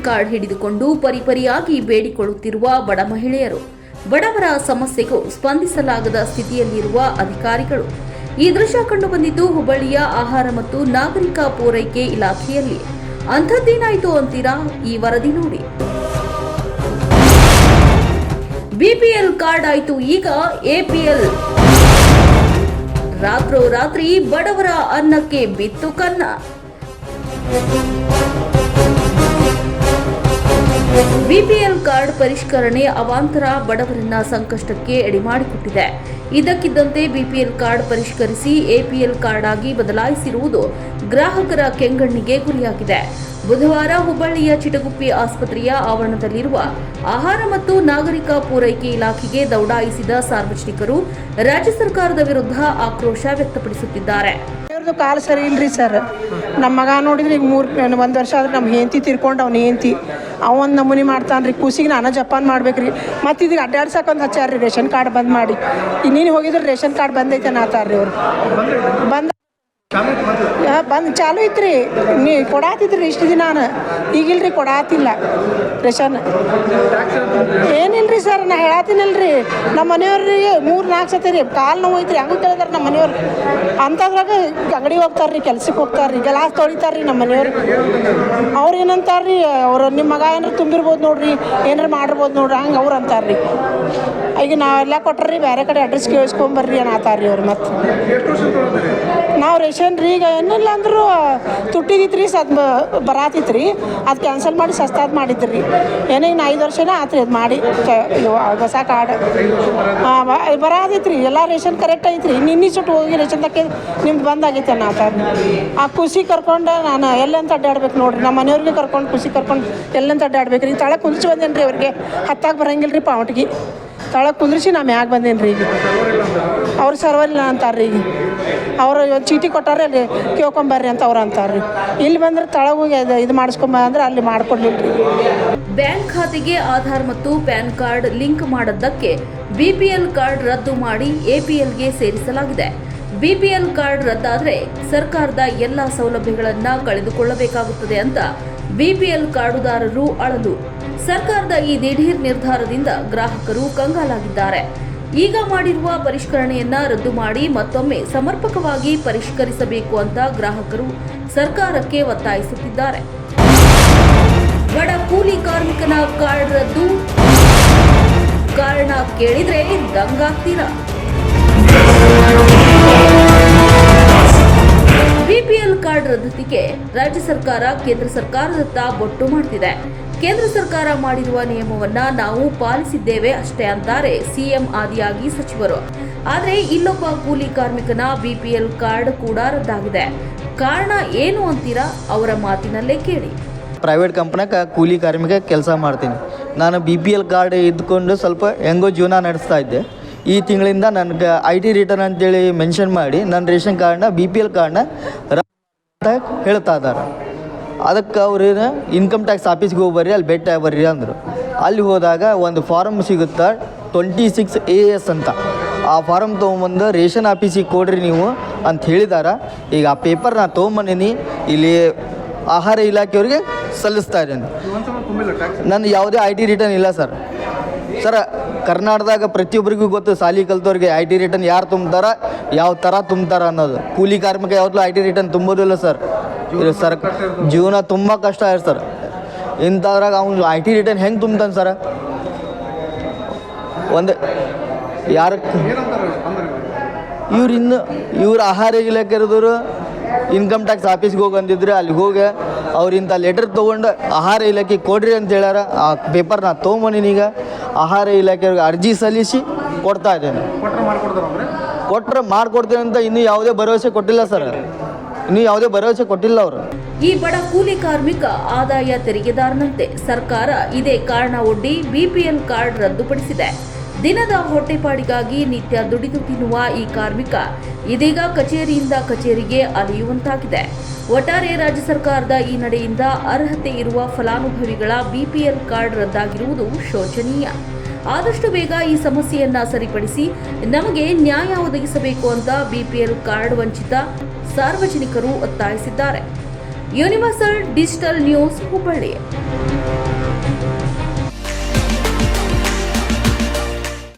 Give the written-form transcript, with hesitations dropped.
Card ಹಿಡಿದುಕೊಂಡು ಪರಿಪರಿಯಾಗಿ ಬೇಡಿಕೊಳ್ಳುತ್ತಿರುವ ಬಡ ಮಹಿಳೆಯರು, ಬಡವರ ಸಮಸ್ಯೆಗೂ ಸ್ಪಂದಿಸಲಾಗದ ಸ್ಥಿತಿಯಲ್ಲಿರುವ ಅಧಿಕಾರಿಗಳು. ಈ ದೃಶ್ಯ ಕಂಡುಬಂದಿದ್ದು ಹುಬ್ಬಳ್ಳಿಯ ಆಹಾರ ಮತ್ತು ನಾಗರಿಕ ಪೂರೈಕೆ ಇಲಾಖೆಯಲ್ಲಿ. ಅಂಥದ್ದೇನಾಯಿತು ಅಂತೀರಾ? ಈ ವರದಿ ನೋಡಿ. ಬಿಪಿಎಲ್ ಕಾರ್ಡ್ ಆಯಿತು, ಈಗ ಎಪಿಎಲ್. ರಾತ್ರೋರಾತ್ರಿ ಬಡವರ ಅನ್ನಕ್ಕೆ ಬಿತ್ತು ಕನ್ನ. ಬಿಪಿಎಲ್ ಕಾರ್ಡ್ ಪರಿಷ್ಕರಣೆ ಅವಾಂತರ ಬಡವರನ್ನ ಸಂಕಷ್ಟಕ್ಕೆ ಎಡೆಮಾಡಿಕೊಟ್ಟಿದೆ. ಇದಕ್ಕಿದ್ದಂತೆ ಬಿಪಿಎಲ್ ಕಾರ್ಡ್ ಪರಿಷ್ಕರಿಸಿ ಎಪಿಎಲ್ ಕಾರ್ಡ್ ಆಗಿ ಬದಲಾಯಿಸಿರುವುದು ಗ್ರಾಹಕರ ಕೆಂಗಣ್ಣಿಗೆ ಗುರಿಯಾಗಿದೆ. ಬುಧವಾರ ಹುಬ್ಬಳ್ಳಿಯ ಚಿಟಗುಪ್ಪಿ ಆಸ್ಪತ್ರೆಯ ಆವರಣದಲ್ಲಿರುವ ಆಹಾರ ಮತ್ತು ನಾಗರಿಕ ಪೂರೈಕೆ ಇಲಾಖೆಗೆ ದೌಡಾಯಿಸಿದ ಸಾರ್ವಜನಿಕರು ರಾಜ್ಯ ಸರ್ಕಾರದ ವಿರುದ್ಧ ಆಕ್ರೋಶ ವ್ಯಕ್ತಪಡಿಸುತ್ತಿದ್ದಾರೆ. ಕಾಲು ಸರಿ ಇಲ್ರಿ ಸರ್. ನಮ್ಮ ಮಗ ನೋಡಿದ್ರೆ ಈಗ 1 ವರ್ಷ ಆದ್ರೆ ನಮ್ಮ ಹೆಂಡತಿ ತೀರ್ಕೊಂಡು ಅವ್ನ ಹೆಂಡತಿ ಅವನ್ ನಮೂನಿ ಮಾಡ್ತಾನ್ರಿ. ಕೂಸಿಗೆ ನಾನು ಜಪಾನ್ ಮಾಡ್ಬೇಕ್ರಿ. ಮತ್ತು ಇದೀಗ ಅಡ್ಡಾಡ್ಸಕ್ಕೆ ಹಚ್ಚಾರ್ರಿ ರೇಷನ್ ಕಾರ್ಡ್ ಬಂದ್ ಮಾಡಿ. ಇನ್ನೇನು ಹೋಗಿದ್ರೆ ರೇಷನ್ ಕಾರ್ಡ್ ಬಂದೈತೆ ನಾತಾರ್ರಿ ಅವ್ರು. ಬಂದು ಚಾಲು ಐತ್ರಿ. ನೀ ಕೊಡಾತಿದ್ರಿ ಇಷ್ಟು ದಿನ. ಈಗಿಲ್ರಿ ಕೊಡಾತಿಲ್ಲ ರೇಷನ್. ಏನಿಲ್ರಿ ಸರ್, ನಾ ಹೇಳತ್ತೀನಲ್ರಿ. ನಮ್ಮ ಮನೆಯವ್ರಿಗೆ 3-4 ಸತಿ ರೀ ಕಾಲು ನೋವು ಐತ್ರಿ. ಹಂಗೆ ಕೇಳಿದಾರೆ ನಮ್ಮ ಮನೆಯವ್ರು. ಅಂಥದ್ರಾಗ ಅಂಗಡಿ ಹೋಗ್ತಾರ್ರಿ, ಕೆಲ್ಸಕ್ಕೆ ಹೋಗ್ತಾರ್ರಿ, ಗಲಾಸ್ ತೊಳಿತಾರ್ರಿ ನಮ್ಮ ಮನೆಯವ್ರು. ಅವ್ರು ಏನಂತಾರ್ರಿ, ಅವ್ರು ನಿಮ್ಮ ಮಗ ಏನಾರು ತುಂಬಿರ್ಬೋದು ನೋಡ್ರಿ, ಏನಾರು ಮಾಡಿರ್ಬೋದು ನೋಡ್ರಿ, ಹಂಗೆ ಅವ್ರು ಅಂತಾರ್ರಿ. ಈಗ ನಾವೆಲ್ಲ ಕೊಟ್ರಿ ಬೇರೆ ಕಡೆ ಅಡ್ರೆಸ್ ಕೇಳಿಸ್ಕೊಂಬರ್ರಿ ಅನ್ನತಾರ್ರಿ ಅವ್ರು. ಮತ್ತು ನಾವು ರೇಷನ್ ರೀ ಈಗ ಏನಿಲ್ಲ ಅಂದರೂ ತುಟ್ಟಿದಿತ್ರಿ, ಬರಾತಿತ್ರಿ. ಅದು ಕ್ಯಾನ್ಸಲ್ ಮಾಡಿ ಸಸ್ತಾದ್ ಮಾಡಿದ್ರಿ. ಏನೋ ಇನ್ನು 5 ವರ್ಷನೇ ಆತ್ರಿ ಅದು ಮಾಡಿ ಹೊಸ ಕಾರ್ಡ್ ಬರಾದಿತ್ರಿ. ಎಲ್ಲ ರೇಷನ್ ಕರೆಕ್ಟ್ ಐತ್ರಿ. ನಿನ್ನೆ ಸುಟ್ಟು ಹೋಗಿ ರೇಷನ್ ತಕ್ಕೆ ನಿಮ್ದು ಬಂದಾಗೈತೆ ಅನ್ನತಾರ್ರಿ. ಆ ಖುಷಿ ಕರ್ಕೊಂಡು ನಾನು ಎಲ್ಲಂತ ಅಡ್ಡಾಡ್ಬೇಕು ನೋಡ್ರಿ. ನಮ್ಮ ಮನೆಯವ್ರಿಗೆ ಕರ್ಕೊಂಡು ಖುಷಿ ಕರ್ಕೊಂಡು ಎಲ್ಲಂತ ಅಡ್ಡಾಡ್ಬೇಕು ರೀ. ತಳಗೆ ಕುಂದಿಸಿ ಬಂದೇನು ರೀ ಅವ್ರಿಗೆ. ಹತ್ತಾಗ ಬರಂಗಿಲ್ಲ ರೀ ಪಾವಟಿಗೆ. ತಳಗೆ ಕುಂದ್ರಿಸಿ ನಾ ಮ್ಯಾಗ ಬಂದೇನು ರೀ. ಈಗ ಅವ್ರು ಸರ್ವರ್ ಇಲ್ಲ ಅಂತಾರ್ರಿ. ಈಗ ಅವರು ಒಂದು ಚೀಟಿ ಕೊಟ್ಟಾರೆ, ಅಲ್ಲಿ ಕೇಳ್ಕೊಂಬರ್ರಿ ಅಂತ ಅವ್ರು ಅಂತಾರ್ರಿ. ಇಲ್ಲಿ ಬಂದ್ರೆ ತಳಗೆ ಹೋಗಿ ಇದು ಮಾಡಿಸ್ಕೊಂಬ ಅಂದ್ರೆ ಅಲ್ಲಿ ಮಾಡ್ಕೊಡ್ಲಿಲ್ಲ ರೀ. ಬ್ಯಾಂಕ್ ಖಾತೆಗೆ ಆಧಾರ್ ಮತ್ತು ಪ್ಯಾನ್ ಕಾರ್ಡ್ ಲಿಂಕ್ ಮಾಡದ್ದಕ್ಕೆ ಬಿಪಿಎಲ್ ಕಾರ್ಡ್ ರದ್ದು ಮಾಡಿ ಎಪಿಎಲ್ಗೆ ಸೇರಿಸಲಾಗಿದೆ. ಬಿಪಿಎಲ್ ಕಾರ್ಡ್ ರದ್ದಾದರೆ ಸರ್ಕಾರದ ಎಲ್ಲ ಸೌಲಭ್ಯಗಳನ್ನ ಕಳೆದುಕೊಳ್ಳಬೇಕಾಗುತ್ತದೆ ಅಂತ ಬಿಪಿಎಲ್ ಕಾರ್ಡುದಾರರು ಅಳಲು. ಸರ್ಕಾರದ ಈ ದಿಢೀರ್ ನಿರ್ಧಾರದಿಂದ ಗ್ರಾಹಕರು ಕಂಗಾಲಾಗಿದ್ದಾರೆ. ಈಗ ಮಾಡಿರುವ ಪರಿಷ್ಕರಣೆಯನ್ನ ರದ್ದು ಮಾಡಿ ಮತ್ತೊಮ್ಮೆ ಸಮರ್ಪಕವಾಗಿ ಪರಿಷ್ಕರಿಸಬೇಕು ಅಂತ ಗ್ರಾಹಕರು ಸರ್ಕಾರಕ್ಕೆ ಒತ್ತಾಯಿಸುತ್ತಿದ್ದಾರೆ. ಬಡ ಕೂಲಿ ಕಾರ್ಮಿಕನ ಕಾರ್ಡ್ ರದ್ದು ಕಾರಣ ಕೇಳಿದ್ರೆ ದಂಗಾಗ್ತೀರಾ? ಬಿಪಿಎಲ್ ಕಾರ್ಡ್ ರದ್ದತಿಗೆ ರಾಜ್ಯ ಸರ್ಕಾರ ಕೇಂದ್ರ ಸರ್ಕಾರದತ್ತ ಬೊಟ್ಟು ಮಾಡ್ತಿದೆ. ಕೇಂದ್ರ ಸರ್ಕಾರ ಮಾಡಿರುವ ನಿಯಮವನ್ನ ನಾವು ಪಾಲಿಸಿದ್ದೇವೆ ಅಷ್ಟೇ ಅಂತಾರೆ ಸಿಎಂ ಆದಿಯಾಗಿ ಸಚಿವರು. ಆದರೆ ಇಲ್ಲೊಬ್ಬ ಕೂಲಿ ಕಾರ್ಮಿಕನ ಬಿಪಿಎಲ್ ಕಾರ್ಡ್ ಕೂಡ ರದ್ದಾಗಿದೆ. ಕಾರಣ ಏನು ಅಂತೀರಾ? ಅವರ ಮಾತಿನಲ್ಲೇ ಕೇಳಿ. ಪ್ರೈವೇಟ್ ಕಂಪ್ನಿಯಾಗ ಕೂಲಿ ಕಾರ್ಮಿಕ ಕೆಲಸ ಮಾಡ್ತೀನಿ. ನಾನು BPL ಕಾರ್ಡ್ ಇದ್ಕೊಂಡು ಸ್ವಲ್ಪ ಹೆಂಗೋ ಜೀವನ ನಡೆಸ್ತಾ ಇದ್ದೆ. ಈ ತಿಂಗಳಿಂದ ನನಗೆ IT ರಿಟರ್ನ್ ಅಂತೇಳಿ ಮೆನ್ಷನ್ ಮಾಡಿ ನನ್ನ ರೇಷನ್ ಕಾರ್ಡ್ನ BPL ಕಾರ್ಡ್ನ ಹೇಳ್ತಾ ಇದ್ದಾರೆ. ಅದಕ್ಕೆ ಅವ್ರು ಇನ್ಕಮ್ ಟ್ಯಾಕ್ಸ್ ಆಫೀಸ್ಗೆ ಹೋಗಿ ಬರ್ರಿ, ಅಲ್ಲಿ ಭೇಟಿ ಬರ್ರಿ ಅಂದರು. ಅಲ್ಲಿ ಹೋದಾಗ ಒಂದು ಫಾರಮ್ ಸಿಗುತ್ತೆ 26 AS ಅಂತ. ಆ ಫಾರಮ್ ತೊಗೊಂಬಂದು ರೇಷನ್ ಆಫೀಸಿಗೆ ಕೊಡ್ರಿ ನೀವು ಅಂತ ಹೇಳಿದಾರೆ. ಈಗ ಆ ಪೇಪರ್ ನಾನು ತೊಗೊಂಬಂದೀನಿ, ಇಲ್ಲಿ ಆಹಾರ ಇಲಾಖೆಯವ್ರಿಗೆ ಸಲ್ಲಿಸ್ತಾ ಇದ್ದೀನಿ. ನನ್ನ ಯಾವುದೇ IT ರಿಟರ್ನ್ ಇಲ್ಲ ಸರ್. ಕರ್ನಾಟಕದಾಗ ಪ್ರತಿಯೊಬ್ಬರಿಗೂ ಗೊತ್ತು, ಸಾಲಿ ಕಲ್ತವ್ರಿಗೆ IT ರಿಟರ್ನ್ ಯಾರು ತುಂಬ್ತಾರ, ಯಾವ ಥರ ತುಂಬ್ತಾರ ಅನ್ನೋದು. ಕೂಲಿ ಕಾರ್ಮಿಕ ಯಾವತ್ತೂ IT ರಿಟರ್ನ್ ತುಂಬೋದಿಲ್ಲ ಸರ್. ಸರ್ ಜೀವನ ತುಂಬ ಕಷ್ಟ ಆಯ್ತು ಸರ್. ಇಂಥದ್ರಾಗ ಅವ್ನು IT ರಿಟರ್ನ್ ಹೆಂಗೆ ತುಂಬ್ತಾನೆ ಸರ್? ಒಂದು ಯಾರು ಇವ್ರು ಆಹಾರ ಇಲಾಖೆದವರು ಇನ್ಕಮ್ ಟ್ಯಾಕ್ಸ್ ಆಫೀಸ್ಗೆ ಹೋಗಿ ಅಂದಿದ್ರೆ ಅಲ್ಲಿ ಹೋಗಿ ಅವ್ರು ಇಂಥ ಲೆಟರ್ ತೊಗೊಂಡು ಆಹಾರ ಇಲಾಖೆಗೆ ಕೊಡ್ರಿ ಅಂತ ಹೇಳ್ಯಾರ. ಆ ಪೇಪರ್ ನಾನು ತೊಗೊಂಬಂದಿನಿ. ಈಗ ಆಹಾರ ಇಲಾಖೆಯವ್ರಿಗೆ ಅರ್ಜಿ ಸಲ್ಲಿಸಿ ಕೊಡ್ತಾ ಇದ್ದೇನೆ. ಕೊಟ್ಟರೆ ಮಾಡಿಕೊಡ್ತೇನೆ ಅಂತ ಇನ್ನೂ ಯಾವುದೇ ಭರವಸೆ ಕೊಟ್ಟಿಲ್ಲ ಸರ್. ಅವರು. ಈ ಬಡ ಕೂಲಿ ಕಾರ್ಮಿಕ ಆದಾಯ ತೆರಿಗೆದಾರನಂತೆ. ಸರ್ಕಾರ ಇದೇ ಕಾರಣ ಒಡ್ಡಿ ಬಿಪಿಎಲ್ ಕಾರ್ಡ್ ರದ್ದುಪಡಿಸಿದೆ. ದಿನದ ಹೊಟ್ಟೆಪಾಡಿಗಾಗಿ ನಿತ್ಯ ದುಡಿದು ತಿನ್ನುವ ಈ ಕಾರ್ಮಿಕ ಇದೀಗ ಕಚೇರಿಯಿಂದ ಕಚೇರಿಗೆ ಅಲೆಯುವಂತಾಗಿದೆ. ಒಟ್ಟಾರೆ ರಾಜ್ಯ ಸರ್ಕಾರದ ಈ ನಡೆಯಿಂದ ಅರ್ಹತೆ ಇರುವ ಫಲಾನುಭವಿಗಳ ಬಿಪಿಎಲ್ ಕಾರ್ಡ್ ರದ್ದಾಗಿರುವುದು ಶೋಚನೀಯ. ಆದಷ್ಟು ಬೇಗ ಈ ಸಮಸ್ಯೆಯನ್ನ ಸರಿಪಡಿಸಿ ನಮಗೆ ನ್ಯಾಯ ಒದಗಿಸಬೇಕು ಅಂತ ಬಿಪಿಎಲ್ ಕಾರ್ಡ್ ವಂಚಿತ ಸಾರ್ವಜನಿಕರು ಒತ್ತಾಯಿಸಿದ್ದಾರೆ. Universal digital news Hubballi.